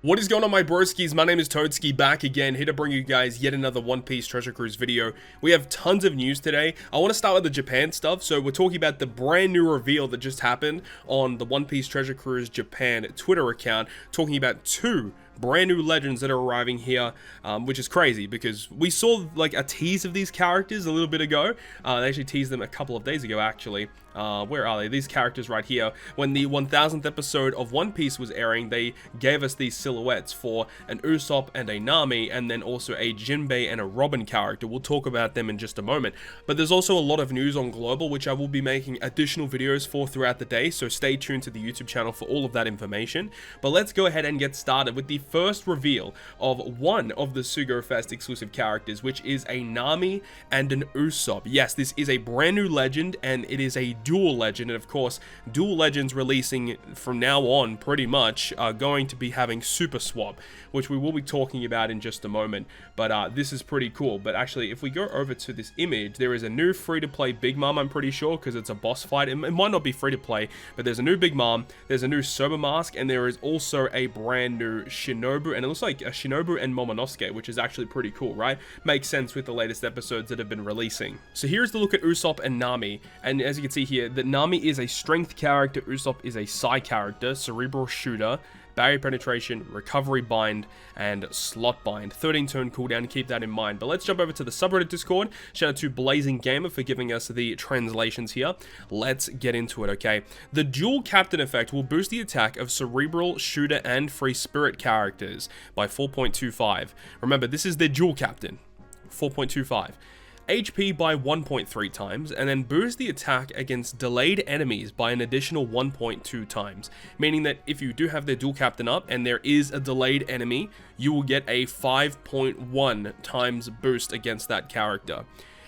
What is going on, my broskiis? My name is Toadskii, back again, here to bring you guys yet another One Piece Treasure Cruise video. We have tons of news today. I want to start with the Japan stuff. So we're talking about the brand new reveal that just happened on the One Piece Treasure Cruise Japan Twitter account, talking about two brand new legends that are arriving here, which is crazy because we saw like a tease of these characters a little bit ago. They actually teased them a couple of days ago, actually. Where are they? These characters right here. When the 1000th episode of One Piece was airing, they gave us these silhouettes for an Usopp and a Nami, and then also a Jinbe and a Robin character. We'll talk about them in just a moment. But there's also a lot of news on Global, which I will be making additional videos for throughout the day, so stay tuned to the YouTube channel for all of that information. But let's go ahead and get started with the first reveal of one of the Sugo Fest exclusive characters, which is a Nami and an Usopp. Yes, this is a brand new legend, and it is a dual legend, and of course dual legends releasing from now on pretty much are going to be having super swap, which we will be talking about in just a moment. But this is pretty cool. But actually, if we go over to this image, there is a new free-to-play Big Mom, I'm pretty sure, because it's a boss fight. It might not be free-to-play, but there's a new Big Mom, there's a new Soba Mask, and there is also a brand new Shinobu, and it looks like a Shinobu and Momonosuke, which is actually pretty cool, right? Makes sense with the latest episodes that have been releasing. So here's the look at Usopp and Nami, and as you can see here, that Nami is a strength character, Usopp is a psi character, cerebral shooter, barrier penetration, recovery bind, and slot bind. 13 turn cooldown, keep that in mind. But let's jump over to the subreddit Discord. Shout out to Blazing Gamer for giving us the translations here. Let's get into it, okay? The dual captain effect will boost the attack of cerebral, shooter, and free spirit characters by 4.25. Remember, this is their dual captain. 4.25. HP by 1.3 times, and then boost the attack against delayed enemies by an additional 1.2 times, meaning that if you do have their dual captain up and there is a delayed enemy, you will get a 5.1 times boost against that character.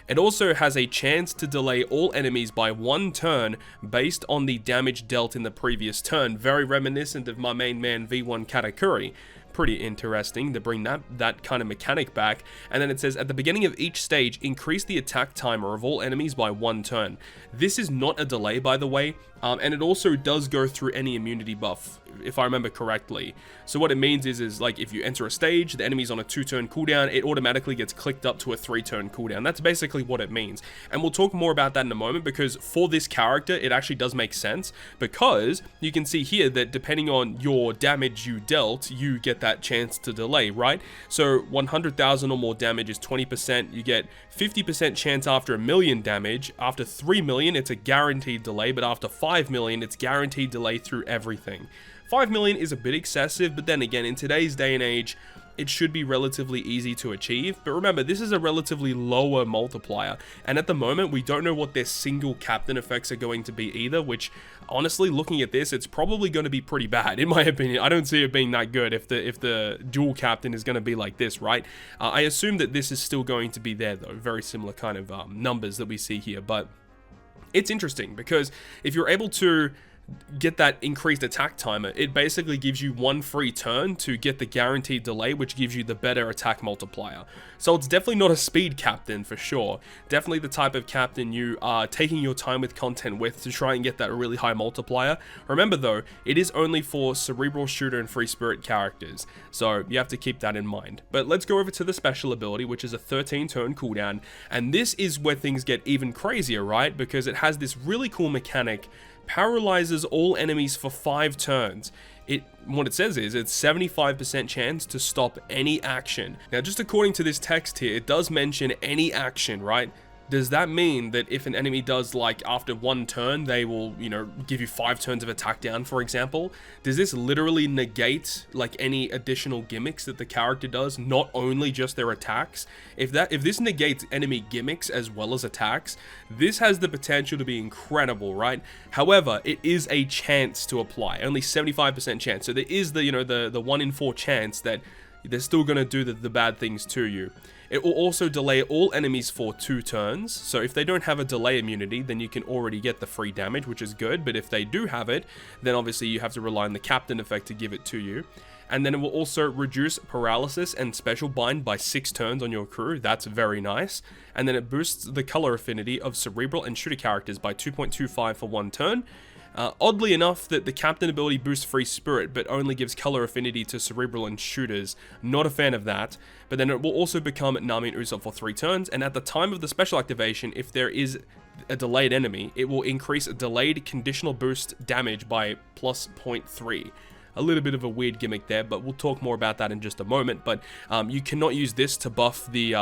It also has a chance to delay all enemies by 1 turn based on the damage dealt in the previous turn, very reminiscent of my main man V1 Katakuri. Pretty interesting to bring that kind of mechanic back. And then it says, at the beginning of each stage, increase the attack timer of all enemies by 1 turn. This is not a delay, by the way, and it also does go through any immunity buff, if I remember correctly. So what it means is like if you enter a stage, the enemy's on a 2-turn cooldown, it automatically gets clicked up to a 3-turn cooldown. That's basically what it means. And we'll talk more about that in a moment, because for this character, it actually does make sense, because you can see here that depending on your damage you dealt, you get that chance to delay, right? So 100,000 or more damage is 20%. You get 50% chance after 1 million damage. After 3 million, it's a guaranteed delay, but after 5 million, it's guaranteed delay through everything. 5 million is a bit excessive, but then again, in today's day and age, it should be relatively easy to achieve. But remember, this is a relatively lower multiplier, and at the moment we don't know what their single captain effects are going to be either, which honestly, looking at this, it's probably going to be pretty bad in my opinion. I don't see it being that good if the dual captain is going to be like this, right? I assume that this is still going to be there though, very similar kind of numbers that we see here. But it's interesting because if you're able to get that increased attack timer, it basically gives you 1 free turn to get the guaranteed delay, which gives you the better attack multiplier. So it's definitely not a speed captain for sure. Definitely the type of captain you are taking your time with content with to try and get that really high multiplier. Remember though, it is only for cerebral shooter and free spirit characters, so you have to keep that in mind. But let's go over to the special ability, which is a 13 turn cooldown, and this is where things get even crazier, right? Because it has this really cool mechanic. Paralyzes all enemies for 5 turns. What it says is it's 75% chance to stop any action. Now, just according to this text here, it does mention any action, right? Does that mean that if an enemy does, like, after 1 turn, they will, you know, give you 5 turns of attack down, for example? Does this literally negate, like, any additional gimmicks that the character does, not only just their attacks? If this negates enemy gimmicks as well as attacks, this has the potential to be incredible, right? However, it is a chance to apply, only 75% chance. So there is the, you know, the 1 in 4 chance that they're still going to do the bad things to you. It will also delay all enemies for 2 turns, so if they don't have a delay immunity, then you can already get the free damage, which is good, but if they do have it, then obviously you have to rely on the captain effect to give it to you. And then it will also reduce paralysis and special bind by 6 turns on your crew. That's very nice. And then it boosts the color affinity of cerebral and shooter characters by 2.25 for 1 turn. Oddly enough, that the captain ability boosts free spirit, but only gives color affinity to cerebral and shooters. Not a fan of that. But then it will also become Nami and Usopp for 3 turns, and at the time of the special activation, if there is a delayed enemy, it will increase delayed conditional boost damage by plus 0.3. A little bit of a weird gimmick there, but we'll talk more about that in just a moment. But you cannot use this to buff the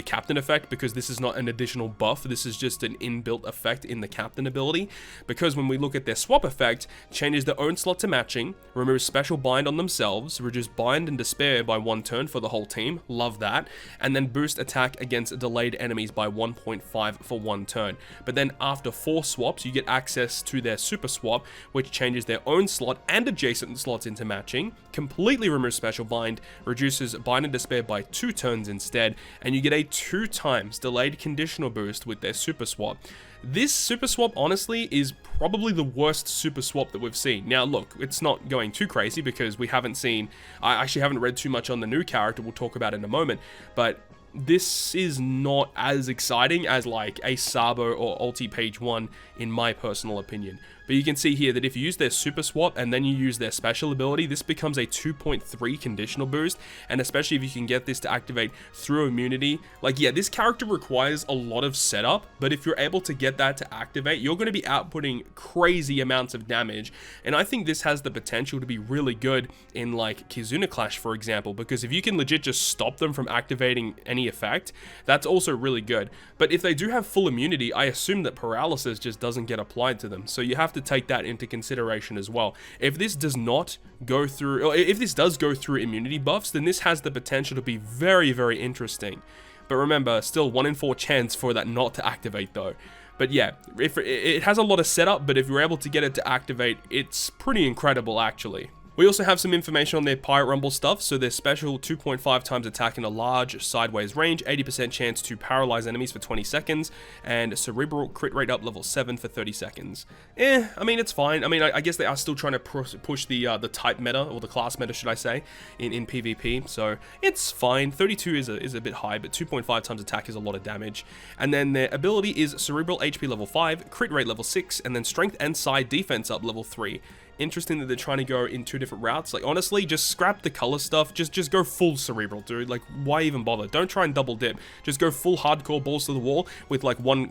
captain effect, because this is not an additional buff. This is just an inbuilt effect in the captain ability. Because when we look at their swap effect, changes their own slot to matching, removes special bind on themselves, reduce bind and despair by 1 turn for the whole team. Love that. And then boost attack against delayed enemies by 1.5 for 1 turn. But then after 4 swaps, you get access to their super swap, which changes their own slot and adjacent slots into matching, completely removes special bind, reduces bind and despair by 2 turns instead, and you get a 2 times delayed conditional boost with their super swap. This super swap, honestly, is probably the worst super swap that we've seen. Now, look, it's not going too crazy because we haven't seen, I actually haven't read too much on the new character we'll talk about in a moment, but this is not as exciting as like a Sabo or Ulti Page 1 in my personal opinion. But you can see here that if you use their super swap and then you use their special ability, this becomes a 2.3 conditional boost, and especially if you can get this to activate through immunity. Like, yeah, this character requires a lot of setup, but if you're able to get that to activate, you're going to be outputting crazy amounts of damage, and I think this has the potential to be really good in like Kizuna Clash, for example, because if you can legit just stop them from activating any effect, that's also really good. But if they do have full immunity, I assume that paralysis just doesn't get applied to them, so you have to take that into consideration as well. If this does not go through, or if this does go through immunity buffs, then this has the potential to be very, very interesting. But remember, still 1 in 4 chance for that not to activate though. But yeah, if it has a lot of setup, but if you're able to get it to activate, it's pretty incredible actually. We also have some information on their Pirate Rumble stuff, so their special 2.5 times attack in a large sideways range, 80% chance to paralyze enemies for 20 seconds, and cerebral crit rate up level 7 for 30 seconds. I mean, it's fine. I mean, I guess they are still trying to push the type meta, or the class meta, should I say, in PvP, so it's fine. 32 is a bit high, but 2.5 times attack is a lot of damage. And then their ability is cerebral HP level 5, crit rate level 6, and then strength and side defense up level 3. Interesting that they're trying to go in 2 different routes. Like, honestly, just scrap the color stuff. Just go full cerebral, dude. Like, why even bother? Don't try and double dip. Just go full hardcore balls to the wall with like one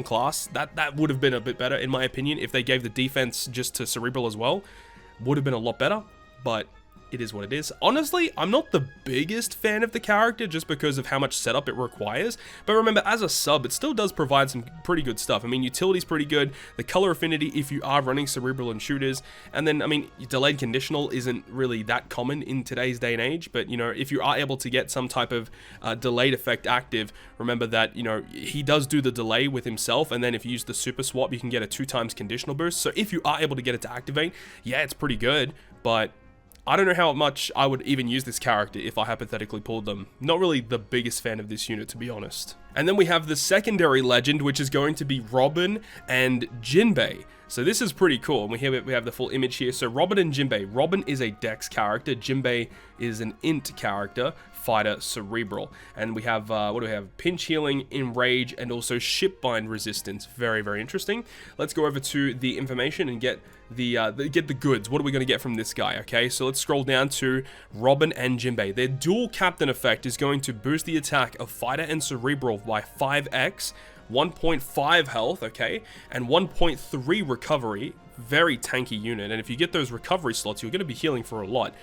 class. That would have been a bit better in my opinion if they gave the defense just to cerebral as well. Would have been a lot better, but it is what it is. Honestly, I'm not the biggest fan of the character just because of how much setup it requires, but remember, as a sub, it still does provide some pretty good stuff. I mean, utility's pretty good, the color affinity if you are running cerebral and shooters, and then, I mean, delayed conditional isn't really that common in today's day and age, but, you know, if you are able to get some type of delayed effect active, remember that, you know, he does do the delay with himself, and then if you use the super swap, you can get a 2 times conditional boost, so if you are able to get it to activate, yeah, it's pretty good, but I don't know how much I would even use this character if I hypothetically pulled them. Not really the biggest fan of this unit, to be honest. And then we have the secondary legend, which is going to be Robin and Jinbe. So this is pretty cool. We have the full image here. So Robin and Jinbe. Robin is a Dex character. Jinbe is an Int character. Fighter cerebral, and we have what do we have? Pinch healing, enrage, and also ship bind resistance. Very, very interesting. Let's go over to the information and get the goods. What are we going to get from this guy? Okay, so let's scroll down to Robin and Jinbe. Their dual captain effect is going to boost the attack of fighter and cerebral by 5x, 1.5 health, okay, and 1.3 recovery. Very tanky unit, and if you get those recovery slots, you're going to be healing for a lot.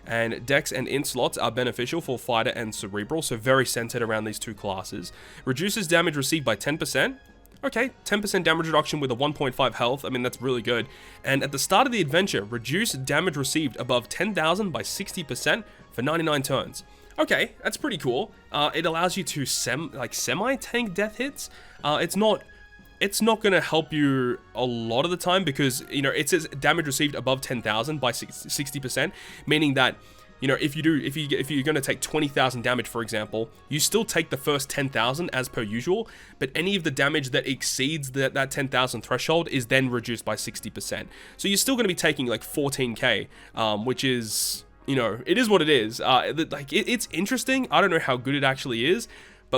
And Dex and Int slots are beneficial for Fighter and Cerebral, so very centered around these 2 classes. Reduces damage received by 10%. Okay, 10% damage reduction with a 1.5 health, I mean, that's really good. And at the start of the adventure, reduce damage received above 10,000 by 60% for 99 turns. Okay, that's pretty cool. It allows you to semi-tank death hits. It's not going to help you a lot of the time because, you know, it says damage received above 10,000 by 60%, meaning that, you know, if you're going to take 20,000 damage, for example, you still take the first 10,000 as per usual, but any of the damage that exceeds that 10,000 threshold is then reduced by 60%. So you're still going to be taking like 14k, which is, you know, it is what it is. It's interesting. I don't know how good it actually is,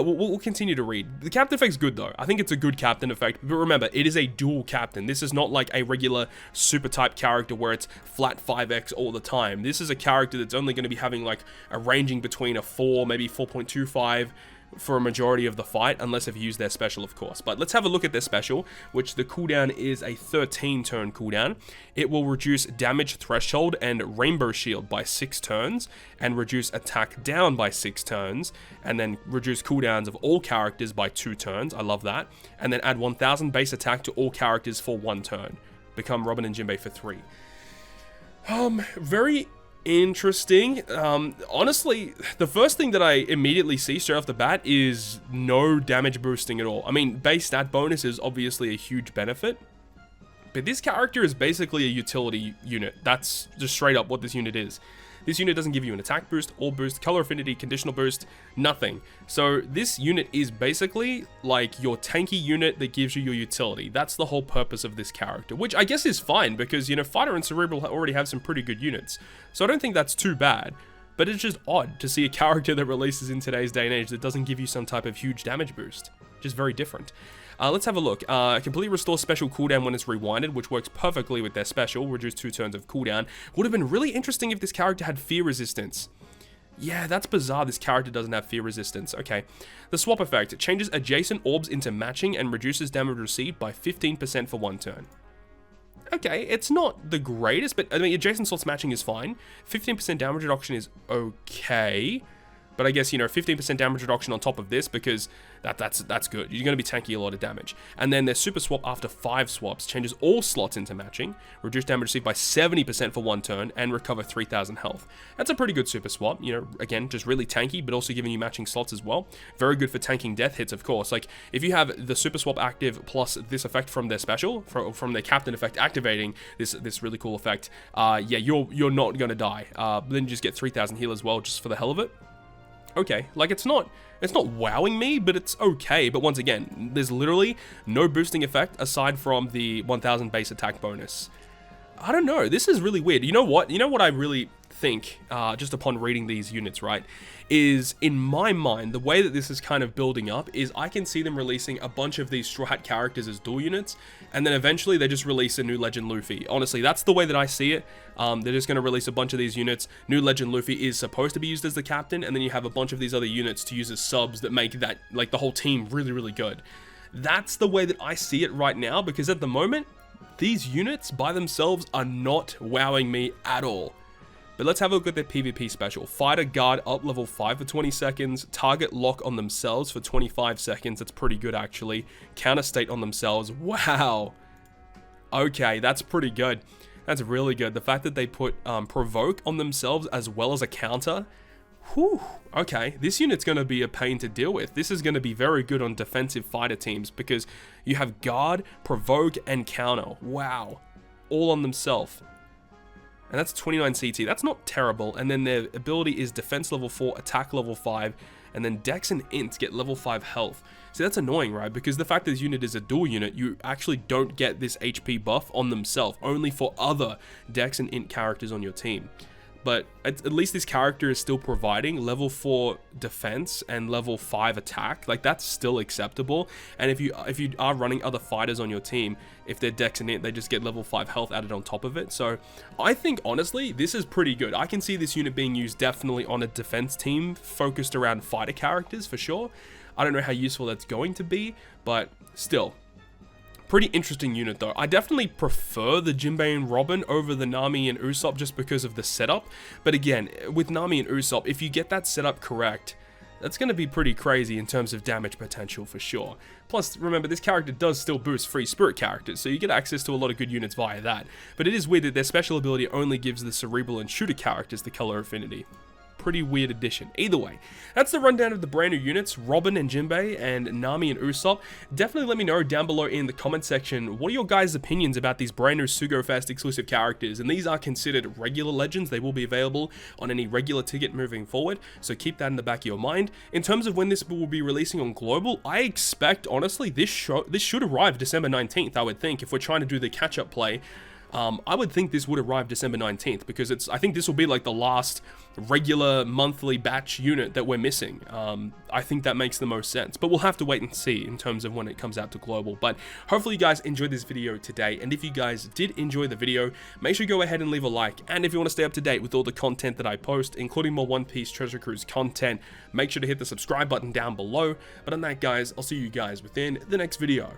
But we'll continue to read. The captain effect's good though. I think it's a good captain effect. But remember, it is a dual captain. This is not like a regular super type character where it's flat 5x all the time. This is a character that's only going to be having like a ranging between a 4, maybe 4.25 for a majority of the fight, unless they've used their special, of course. But let's have a look at their special, which the cooldown is a 13 turn cooldown. It will reduce damage threshold and rainbow shield by 6 turns, and reduce attack down by 6 turns, and then reduce cooldowns of all characters by 2 turns. I love that. And then add 1000 base attack to all characters for 1 turn. Become Robin and Jinbe for 3. Very interesting. Honestly, the first thing that I immediately see straight off the bat is no damage boosting at all. I mean, base stat bonus is obviously a huge benefit, but this character is basically a utility unit. That's just straight up what this unit is. This unit doesn't give you an attack boost, all boost, color affinity, conditional boost, nothing. So this unit is basically like your tanky unit that gives you your utility. That's the whole purpose of this character, which I guess is fine because, you know, Fighter and Cerebral already have some pretty good units. So I don't think that's too bad, but it's just odd to see a character that releases in today's day and age that doesn't give you some type of huge damage boost. Just very different. Let's have a look. Completely restore special cooldown when it's rewinded, which works perfectly with their special. Reduce 2 turns of cooldown. Would have been really interesting if this character had fear resistance. Yeah, that's bizarre. This character doesn't have fear resistance. Okay. The swap effect. It changes adjacent orbs into matching and reduces damage received by 15% for 1 turn. Okay, it's not the greatest, but I mean, adjacent slots matching is fine. 15% damage reduction is okay. But I guess, you know, 15% damage reduction on top of this, because that's good. You're going to be tanking a lot of damage. And then their super swap after 5 swaps changes all slots into matching, reduce damage received by 70% for 1 turn, and recover 3000 health. That's a pretty good super swap. You know, again, just really tanky, but also giving you matching slots as well. Very good for tanking death hits, of course. Like, if you have the super swap active plus this effect from their special, from their captain effect activating this really cool effect, yeah, you're not going to die. Then you just get 3000 heal as well, just for the hell of it. Okay, like it's not wowing me, but it's okay. But once again, there's literally no boosting effect aside from the 1000 base attack bonus. I don't know, this is really weird. You know what I really think, just upon reading these units, right, is in my mind, the way that this is kind of building up is I can see them releasing a bunch of these Straw Hat characters as dual units, and then eventually they just release a new Legend Luffy. Honestly, that's the way that I see it. They're just going to release a bunch of these units. New Legend Luffy is supposed to be used as the captain, and then you have a bunch of these other units to use as subs that make that, like, the whole team really, really good. That's the way that I see it right now, because at the moment, these units by themselves are not wowing me at all. But let's have a look at their PvP special. Fighter guard up level 5 for 20 seconds. Target lock on themselves for 25 seconds. That's pretty good, actually. Counter state on themselves. Wow. Okay, that's pretty good. That's really good. The fact that they put provoke on themselves as well as a counter. Whew. Okay, this unit's going to be a pain to deal with. This is going to be very good on defensive fighter teams because you have guard, provoke, and counter. Wow. All on themselves. And that's 29 CT. That's not terrible. And then their ability is defense level 4, attack level 5, and then dex and int get level 5 health. See, that's annoying, right? Because the fact that this unit is a dual unit, you actually don't get this HP buff on themselves, only for other dex and int characters on your team. But at least this character is still providing level 4 defense and level 5 attack. Like, that's still acceptable. And if you are running other fighters on your team, if they're dex and int, they just get level 5 health added on top of it. So I think, honestly, this is pretty good. I can see this unit being used definitely on a defense team focused around fighter characters for sure. I don't know how useful that's going to be, but still. Pretty interesting unit though. I definitely prefer the Jinbe and Robin over the Nami and Usopp just because of the setup. But again, with Nami and Usopp, if you get that setup correct, that's going to be pretty crazy in terms of damage potential for sure. Plus, remember, this character does still boost free spirit characters, so you get access to a lot of good units via that. But it is weird that their special ability only gives the cerebral and shooter characters the color affinity. Pretty weird addition. Either way, that's the rundown of the brand new units, Robin and Jinbe and Nami and Usopp. Definitely let me know down below in the comment section, what are your guys' opinions about these brand new SugoFest exclusive characters? And these are considered regular legends. They will be available on any regular ticket moving forward, so keep that in the back of your mind. In terms of when this will be releasing on global, I expect, honestly, this should arrive December 19th, I would think, if we're trying to do the catch-up play. I would think this would arrive December 19th, because I think this will be like the last regular monthly batch unit that we're missing. I think that makes the most sense, but we'll have to wait and see in terms of when it comes out to global. But hopefully you guys enjoyed this video today, and if you guys did enjoy the video, make sure you go ahead and leave a like, and if you want to stay up to date with all the content that I post, including more One Piece Treasure Cruise content, make sure to hit the subscribe button down below. But on that, guys, I'll see you guys within the next video.